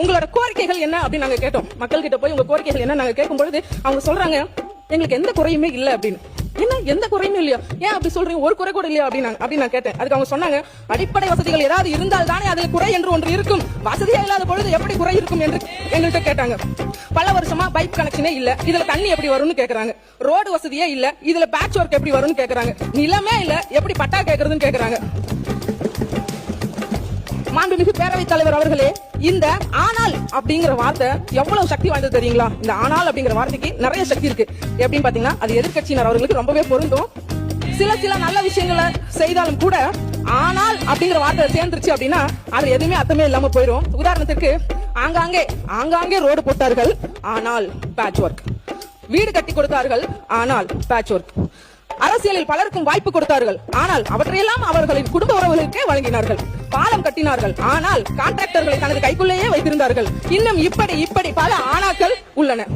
உங்களோட கோரிக்கைகள் என்ன அப்படின்னு நாங்க கேட்டோம். மக்கள் கிட்ட போய் உங்க கோரிக்கைகள் என்ன நாங்க கேட்கும் பொழுது அவங்க சொல்றாங்க எங்களுக்கு எந்த குறையுமே இல்ல அப்படின்னு. என்ன எந்த குறையுமே இல்லையா? ஏன் அப்படி சொல்றீங்க? ஒரு குறை கூட இல்லையா அப்படின்னு நான் கேட்டேன். அதுக்கு அவங்க சொன்னாங்க அடிப்படை வசதிகள் ஏதாவது இருந்தால் தானே அதில் குறை என்று ஒன்று இருக்கும். வசதியா இல்லாத பொழுது எப்படி குறை இருக்கும் என்று எங்கள்கிட்ட கேட்டாங்க. பல வருஷமா பைப் கனெக்ஷனே இல்ல, இதுல தண்ணி எப்படி வரும்னு கேக்குறாங்க. ரோடு வசதியே இல்ல, இதுல பேட்ச் ஒர்க் எப்படி வரும்னு கேக்குறாங்க. நிலமே இல்ல, எப்படி பட்டா கேக்குறதுன்னு கேக்குறாங்க. மாண்புமிகு பேரவைத் தலைவர் அவர்களே, இந்த ஆனால் அப்படிங்கிற வார்த்தை எவ்வளவு சக்தி வாய்ந்தது தெரியுங்களா? இந்த ஆனால் அப்படிங்கிற வார்த்தைக்கு நிறைய சக்தி இருக்கு. எப்படின்னு பாத்தீங்கன்னா அது எதிர்க்கட்சியினர் அவர்களுக்கு ரொம்பவே பொருந்தும். சில நல்ல விஷயங்களை செய்தாலும் கூட ஆனால் அப்படிங்கிற வார்த்தை சேர்ந்துருச்சு அப்படின்னா அது எதுவுமே அர்த்தமே இல்லாம போயிடும். உதாரணத்துக்கு ஆங்காங்கே ரோடு போட்டார்கள், ஆனால் பேட்ச் ஒர்க். வீடு கட்டி கொடுத்தார்கள், ஆனால் பேட்ச் ஒர்க். அரசியலில் பலருக்கும் வாய்ப்பு கொடுத்தார்கள், ஆனால் அவற்றையெல்லாம் அவர்களின் குடும்ப உறவுகளுக்கே வழங்கினார்கள். பாலம் கட்டினார்கள், ஆனால் கான்ட்ராக்டர்களை தனது கைக்குள்ளேயே வைத்திருந்தார்கள். இன்னும் இப்படி பல ஆனாக்கள் உள்ளன.